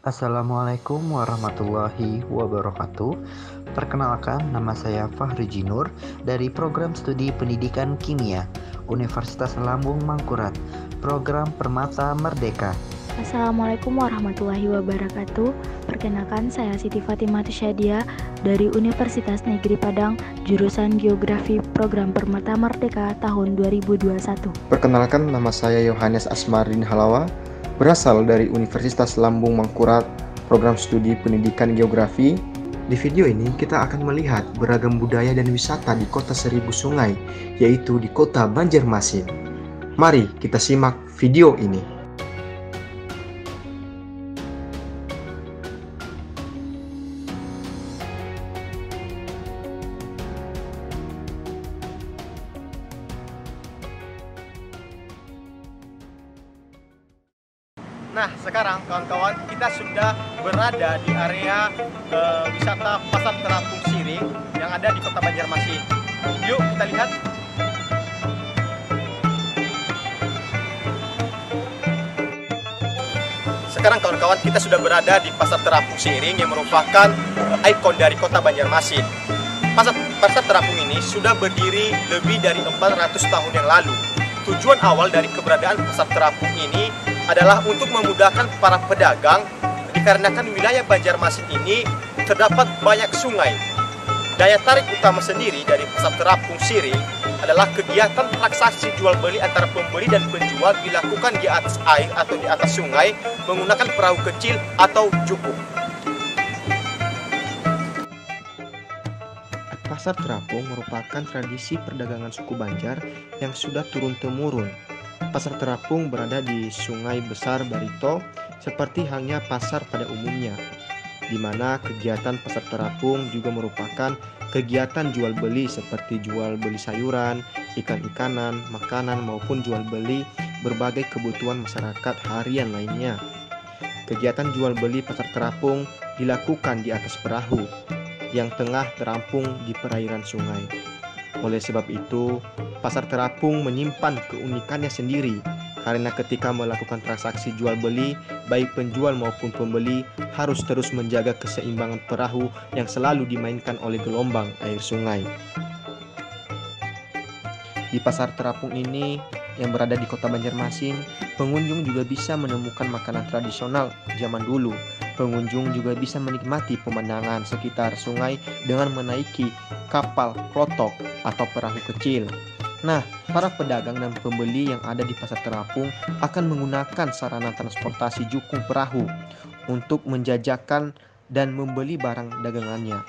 Assalamualaikum warahmatullahi wabarakatuh. Perkenalkan, nama saya Fahri Jinur dari Program Studi Pendidikan Kimia Universitas Lambung Mangkurat, Program Permata Merdeka. Assalamualaikum warahmatullahi wabarakatuh. Perkenalkan, saya Siti Fatimah Tisyadia dari Universitas Negeri Padang, jurusan Geografi Program Permata Merdeka tahun 2021. Perkenalkan, nama saya Yohanes Asmarin Halawa, berasal dari Universitas Lambung Mangkurat, Program Studi Pendidikan Geografi. Di video ini kita akan melihat beragam budaya dan wisata di Kota Seribu Sungai, yaitu di Kota Banjarmasin. Mari kita simak video ini. Nah, sekarang kawan-kawan kita sudah berada di area wisata Pasar Terapung Siring yang ada di Kota Banjarmasin. Yuk kita lihat. Sekarang kawan-kawan kita sudah berada di Pasar Terapung Siring yang merupakan ikon dari Kota Banjarmasin. Pasar Terapung ini sudah berdiri lebih dari 400 tahun yang lalu. Tujuan awal dari keberadaan Pasar Terapung ini adalah untuk memudahkan para pedagang, dikarenakan wilayah Banjarmasin ini terdapat banyak sungai. Daya tarik utama sendiri dari Pasar Terapung Siring adalah kegiatan transaksi jual beli antara pembeli dan penjual dilakukan di atas air atau di atas sungai menggunakan perahu kecil atau jukung. Pasar Terapung merupakan tradisi perdagangan suku Banjar yang sudah turun-temurun. Pasar Terapung berada di Sungai Besar Barito seperti halnya pasar pada umumnya, di mana kegiatan Pasar Terapung juga merupakan kegiatan jual beli seperti jual beli sayuran, ikan-ikanan, makanan maupun jual beli berbagai kebutuhan masyarakat harian lainnya. Kegiatan jual beli Pasar Terapung dilakukan di atas perahu yang tengah terampung di perairan sungai. Oleh sebab itu, Pasar Terapung menyimpan keunikannya sendiri karena ketika melakukan transaksi jual beli, baik penjual maupun pembeli harus terus menjaga keseimbangan perahu yang selalu dimainkan oleh gelombang air sungai. Di Pasar Terapung ini yang berada di Kota Banjarmasin, pengunjung juga bisa menemukan makanan tradisional zaman dulu. Pengunjung juga bisa menikmati pemandangan sekitar sungai dengan menaiki kapal klotok atau perahu kecil. Nah, para pedagang dan pembeli yang ada di Pasar Terapung akan menggunakan sarana transportasi jukung perahu untuk menjajakan dan membeli barang dagangannya.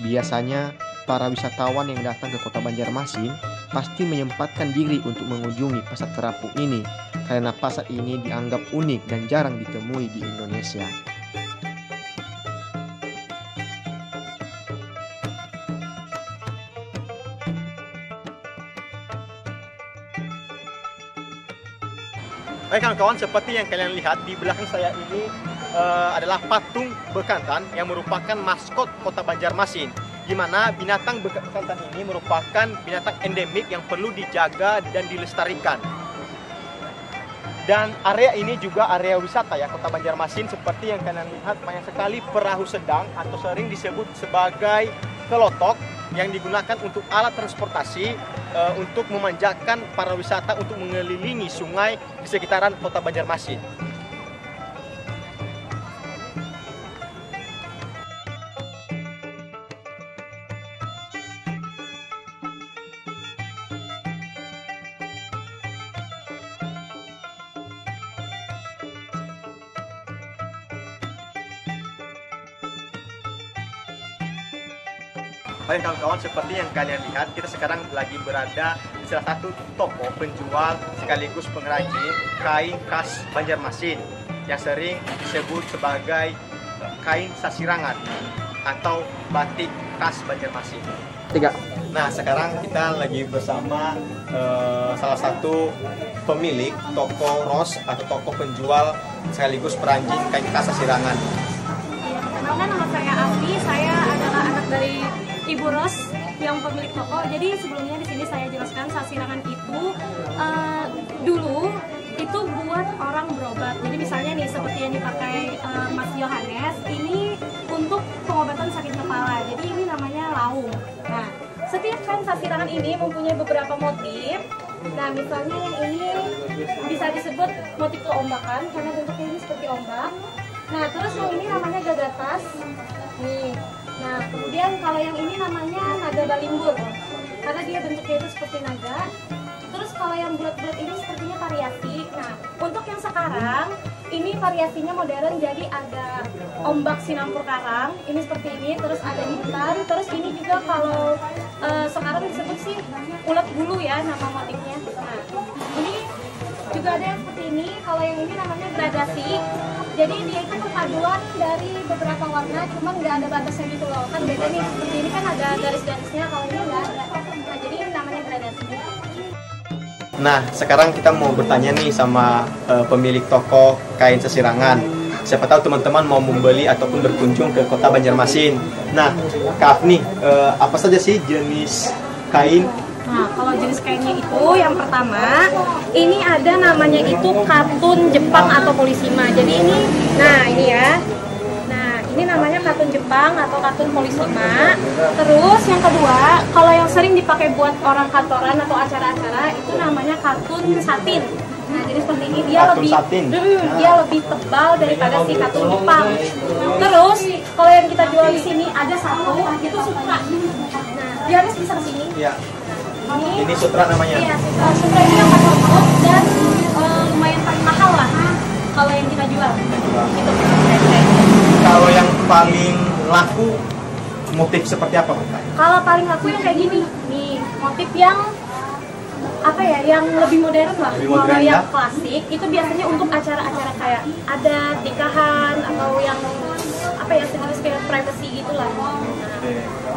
Biasanya, para wisatawan yang datang ke Kota Banjarmasin pasti menyempatkan diri untuk mengunjungi Pasar Terapung ini karena pasar ini dianggap unik dan jarang ditemui di Indonesia. Baik kawan-kawan, seperti yang kalian lihat di belakang saya ini adalah patung bekantan yang merupakan maskot Kota Banjarmasin, di mana binatang bekantan ini merupakan binatang endemik yang perlu dijaga dan dilestarikan. Dan area ini juga area wisata ya Kota Banjarmasin, seperti yang kalian lihat banyak sekali perahu sedang atau sering disebut sebagai kelotok yang digunakan untuk alat transportasi untuk memanjakan para wisata untuk mengelilingi sungai di sekitaran Kota Banjarmasin. Baik kawan-kawan, seperti yang kalian lihat, kita sekarang lagi berada di salah satu toko penjual sekaligus pengrajin kain khas Banjarmasin yang sering disebut sebagai kain sasirangan atau batik khas Banjarmasin. Nah, sekarang kita lagi bersama salah satu pemilik toko Ros atau toko penjual sekaligus peranjing kain khas sasirangan. Perkenalkan, nama saya Asli, saya adalah anak dari Ibu Ros yang pemilik toko. Jadi sebelumnya di sini saya jelaskan sasirangan itu dulu itu buat orang berobat. Jadi misalnya nih seperti yang dipakai sasirangan ini mempunyai beberapa motif. Nah, misalnya yang ini bisa disebut motif keombakan karena bentuknya ini seperti ombak. Nah, terus yang ini namanya gagatas. Nih. Nah, kemudian kalau yang ini namanya naga balimbur karena dia bentuknya itu seperti naga. Terus kalau yang bulat-bulat ini sepertinya variasi. Nah, untuk yang sekarang ini variasinya modern, jadi ada ombak sinampur karang, ini seperti ini, terus ada hitam, terus ini juga kalau sekarang disebut sih ulet bulu ya nama motifnya. Nah, ini juga ada yang seperti ini, kalau yang ini namanya gradasi. Jadi dia itu perpaduan dari beberapa warna, cuman nggak ada batasnya gitu loh. Kan beda nih, seperti ini kan ada garis-garisnya, kalau ini nggak ada. Nah, jadi ini namanya gradasi. Nah, sekarang kita mau bertanya nih sama pemilik toko kain sesirangan. Siapa tahu teman-teman mau membeli ataupun berkunjung ke kota Banjarmasin. Nah, Kak Afni, apa saja sih jenis kain? Nah, kalau jenis kainnya itu yang pertama, ini ada namanya itu katun Jepang atau polisima. Jadi ini ya. Nah, ini namanya katun Jepang atau katun polisima. Terus yang kedua, kalau yang sering dipakai buat orang kantoran atau acara-acara itu namanya katun satin. Nah, jadi seperti ini dia lebih tebal daripada si katun Jepang. Terus kalau yang kita jual di sini ada satu itu sutra. Nah, dia harus bisa ke sini. Iya. Ini sutra namanya. Iya, sutra ini yang paling lembut dan lumayan paling mahal lah kalau yang kita jual. Itu Kalau yang paling laku motif seperti apa, Pak? Kalau paling laku yang kayak gini, nih motif yang apa ya, yang lebih modern lah. Kalau yang klasik itu biasanya untuk acara-acara kayak ada nikahan atau yang apa ya, sejenis kayak privacy gitulah.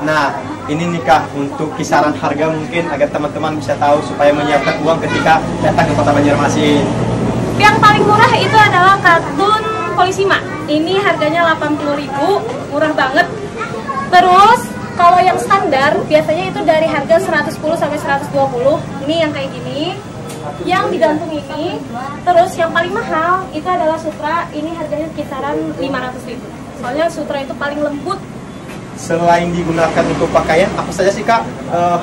Nah, ini nikah untuk kisaran harga mungkin agar teman-teman bisa tahu supaya menyiapkan uang ketika datang ke kota Banjarmasin. Yang paling murah itu adalah katun polisima. Ini harganya 80.000, murah banget. Terus kalau yang standar biasanya itu dari harga 110 sampai 120. Ini yang kayak gini. Yang digantung ini. Terus yang paling mahal itu adalah sutra. Ini harganya kisaran 500.000. Soalnya sutra itu paling lembut. Selain digunakan untuk pakaian, apa saja sih Kak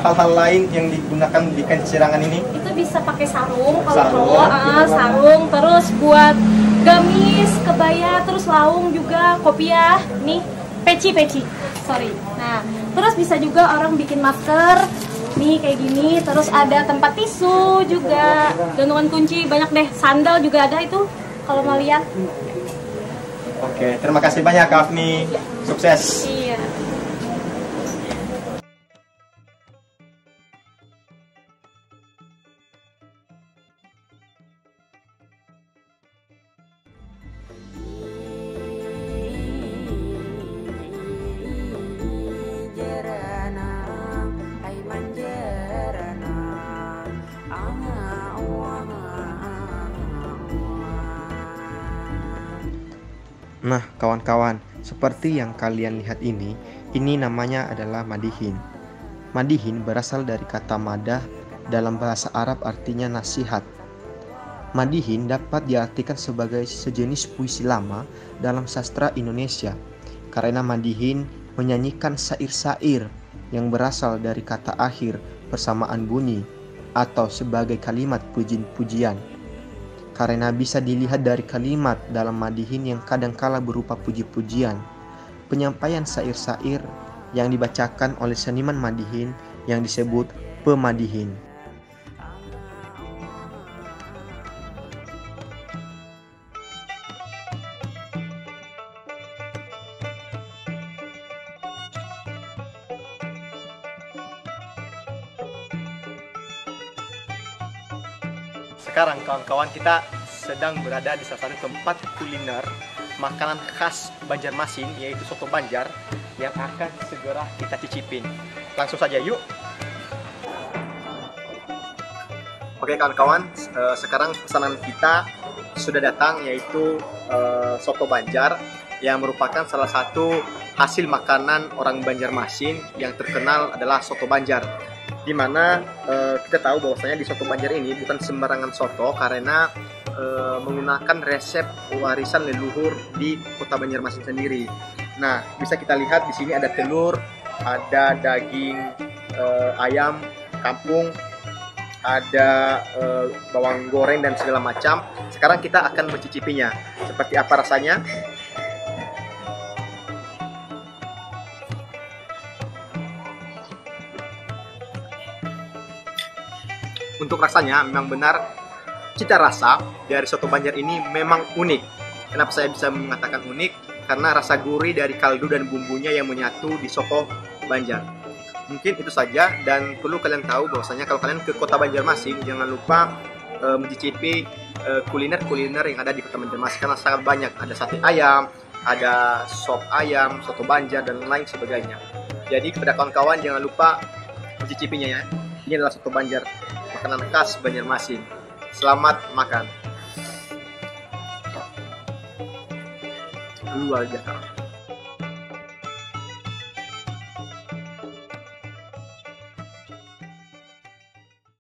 hal-hal lain yang digunakan di kain sesirangan ini? Itu bisa pakai sarung kalau cowok, sarung, terus buat gamis, kebaya, terus laung juga, kopiah, nih peci, sorry. Nah, terus bisa juga orang bikin masker, nih kayak gini, terus ada tempat tisu juga, gantungan kunci, banyak deh, sandal juga ada itu kalau mau lihat. Oke, terima kasih banyak Kak Afni, sukses. Iya. Nah, kawan-kawan, seperti yang kalian lihat ini namanya adalah madihin. Madihin berasal dari kata madah, dalam bahasa Arab artinya nasihat. Madihin dapat diartikan sebagai sejenis puisi lama dalam sastra Indonesia, karena madihin menyanyikan syair-syair yang berasal dari kata akhir bersamaan bunyi atau sebagai kalimat pujian-pujian. Karena bisa dilihat dari kalimat dalam madihin yang kadangkala berupa puji-pujian, penyampaian syair-syair yang dibacakan oleh seniman madihin yang disebut pemadihin. Sekarang kawan-kawan, kita sedang berada di salah satu tempat kuliner makanan khas Banjarmasin, yaitu soto Banjar yang akan segera kita cicipin. Langsung saja yuk. Oke kawan-kawan, sekarang pesanan kita sudah datang, yaitu soto Banjar yang merupakan salah satu hasil makanan orang Banjarmasin yang terkenal adalah soto Banjar. Di mana kita tahu bahwasanya di soto Banjar ini bukan sembarangan soto karena menggunakan resep warisan leluhur di kota Banjarmasin sendiri. Nah, bisa kita lihat di sini ada telur, ada daging ayam kampung, ada bawang goreng dan segala macam. Sekarang kita akan mencicipinya. Seperti apa rasanya? Untuk rasanya memang benar, cita rasa dari soto Banjar ini memang unik. Kenapa saya bisa mengatakan unik? Karena rasa gurih dari kaldu dan bumbunya yang menyatu di soto Banjar. Mungkin itu saja, dan perlu kalian tahu bahwasanya kalau kalian ke kota Banjarmasin, jangan lupa mencicipi kuliner-kuliner yang ada di kota Banjarmasin, karena sangat banyak. Ada sate ayam, ada sop ayam, soto Banjar, dan lain sebagainya. Jadi kepada kawan-kawan jangan lupa mencicipinya ya. Ini adalah soto Banjar, makanan khas Banjarmasin. Selamat makan. Luar biasa.